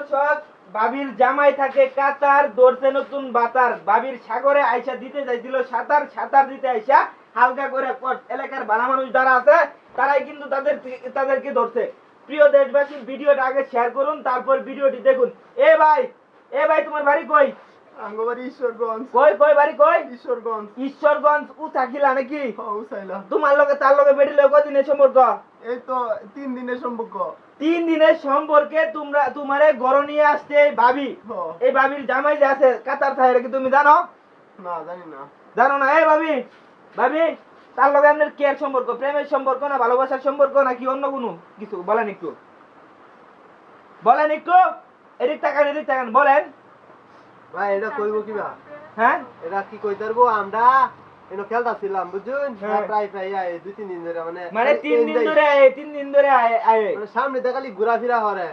দর্শক, বাবির জামাই থাকে কাতার, দৌড়ছে নতুন বাতার। বাবির সাগরে আইসা দিতে যাইছিল সাঁতার, সাঁতার দিতে আইসা হালকা করে এলাকার ভালো মানুষ যারা আছে তারাই কিন্তু তাদেরকে ধরছে। প্রিয় দেশবাসী, ভিডিওটা আগে শেয়ার করুন, তারপর ভিডিওটি দেখুন। এ ভাই তোমার বাড়ি কই? আঙ্গবাড়ি ঈশ্বরগঞ্জ। কই বাড়ি কই? ঈশ্বরগঞ্জ। ঈশ্বরগঞ্জ উচাকিলা নাকি? উসাইলা। তোমার লগে তার লগে বেড়িলে কদিনের সম্পর্ক? এই তো 3 দিনের সম্পর্ক। 3 দিনের সম্পর্কে তোমারে ঘরে নিয়ে আসছে এই ভাবি। এই ভাবির জামাই যে আছে কাতার থাকে, কি তুমি জানো? না, জানি না। জানো না? এই ভাবি তার লগে আপনার কি এক সম্পর্ক? প্রেমের সম্পর্ক না ভালোবাসার সম্পর্ক নাকি অন্য কোনো কিছু? বলেন একটু এদিক তাকান বলেন। ভাই এটা কইব কিবা? হ্যাঁ, এটা কি কই পারবো? আমরা এনো খেলতাছিলাম বুঝুন, প্রায় আয় 2-3 দিন ধরে মানে 3 দিন ধরে আয় মানে সামনে দেখালি ঘোরাফেরা করে।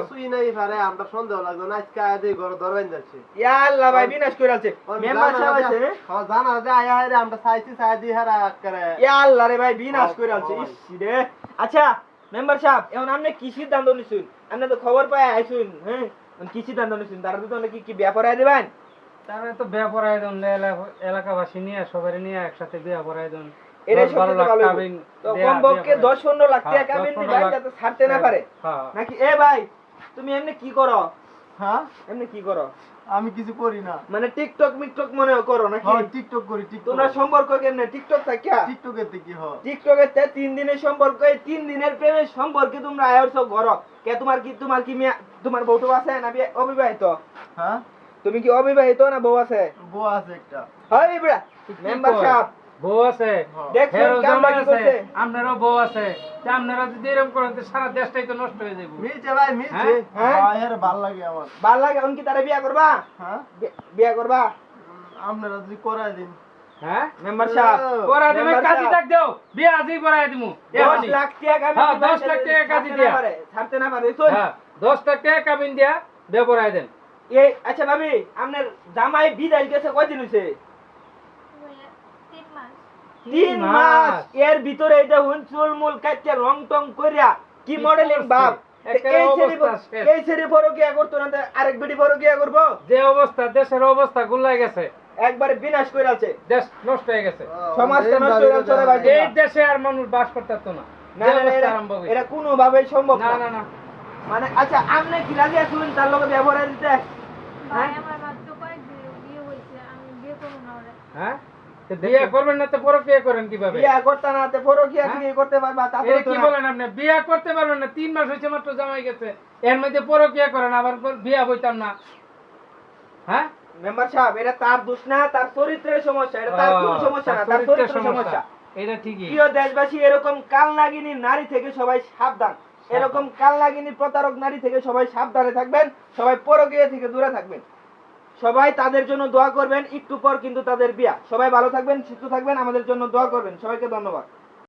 সুই নাই পারে, আমরা সন্দেহ লাগলো না আজকে আয় ঘর ধরবেন যাচ্ছে। ইয়া আল্লাহ ভাই বিনাশ করে আছে। মেম্বার সাহেব আছে, হ্যাঁ জানা যে আয় আয় রে আমরা চাইছি চাই দি হারা করে। ইয়া আল্লাহ রে ভাই বিনাশ করে আছে। ইস রে। আচ্ছা মেম্বার সাহেব, এখন আপনি কি সিদ্ধান্ত নিছেন? আপনি তো খবর পায় আইছুন, হ্যাঁ কি সিদ্ধান্ত নিছেন? তারা তো নাকি কি বিয়া পড়ায় দিবেন? তারা তো বিয়া পড়ায় দেন, এলাকাবাসী নিয়ে সবাই নিয়ে একসাথে বিয়া পড়ায় দেন। এটা সত্যি ভালো। তো কমপক্ষে 10-15 লাখ টাকা কাবিন দিবেন যাতে ছাড়তে না পারে নাকি? এ ভাই তুমি এমনি কি করো? হ্যাঁ এমনি কি করো? আমি কিছু করি না। মানে টিকটক মিকটক মনে করো নাকি? হ্যাঁ টিকটক করি। টিকটক। তোমরা সম্পর্ক কেমনে টিকটক থাকিয়া? টিকটকের থেকে হয়। টিকটকের তে 3 দিনের সম্পর্ক, এই 3 দিনের প্রেমের সম্পর্কে তোমরা আয়োছো ঘর। কে তোমার কি তোমার বউটো আছে না অবিবাহিত? হ্যাঁ তুমি কি অবিবাহিত না বউ আছে? বউ আছে একটা। হয় বড়া মেম্বার সাহেব বউ আছে, দেখছেন কামটা কি করছে? আপনারও বউ আছে। তা আপনারা যদি এরকম করেন তো সারা দেশটাই তো নষ্ট হয়ে যাবে। মিলছে ভাই মিলছে। হ্যাঁ ভাই এর ভালো লাগে আমার। ভালো লাগে। কি তারা বিয়া করবা? হ্যাঁ বিয়া করবা? আপনারা যদি করায় দিন। হ্যাঁ মেম্বার সাহেব করা দেবে, কাজী ডাক দাও, বিয়া আজই করায় দিমু। 10 লাখ টাকা কাবিন। হ্যাঁ 10 লাখ টাকা কাজী দিয়া ছাড়তে না পারে। শুন, হ্যাঁ 10 লাখ টাকা কাবিন দিয়া বিয়া করায় দেন। এই আচ্ছা ভাবি, আপনার জামাই বিদায় গেছে কয়দিন হইছে? 3 মাস। এর ভিতরে এটা হুনচুল মূল কাটতে রং টং কইরা কি মডেলিং বাপ। এই সেরি ফরকিয়া করতো না, আরেক বেটি ফরকিয়া করবো? যে অবস্থা দেশের অবস্থা গুলাই গেছে, একবারে বিনাশ করে আছে। দেশ নষ্ট হয়ে গেছে, সমাজটা নষ্ট হয়ে গেছে রে ভাই। এই দেশে আর মানুষ বাস করতে পারতো না। না না এটা কোনো ভাবে সম্ভব না। না। মানে আচ্ছা আপনি কি রাজি আছেন তার লগে ব্যবহার দিতে? ভাই আমার মাত্র কয়েক বিয়ে হইছে, আমি বিয়ে করব না ওরে। হ্যাঁ বিয়ে করবেন না তো পরকিয়া করেন কিভাবে? বিয়ে করতে না তে পরকিয়া কি করতে পারবা? তা তো কি বলেন আপনি? বিয়ে করতে পারবেন না? 3 মাস হইছে মাত্র জামাই গেছে, এর মধ্যে পরকিয়া করেন, আবার বিয়ে হইতাম না? হ্যাঁ মেম্বার সাহেব, এটা তার দোষ না, তার চরিত্রের সমস্যা। এটা তার কোনো সমস্যা না, তার চরিত্রের সমস্যা। এটা ঠিকই। প্রিয় দেশবাসী, এরকম কালনাগিনী নারী থেকে সবাই সাবধান। এরকম কালনাগিনী প্রতারক নারী থেকে সবাই সাবধানে থাকবেন, সবাই পরকীয়া থেকে দূরে থাকবেন। সবাই তাদের জন্য দোয়া করবেন। একটু পর কিন্তু তাদের বিয়া। সবাই ভালো থাকবেন, সুস্থ থাকবেন, আমাদের জন্য দোয়া করবেন। সবাইকে ধন্যবাদ।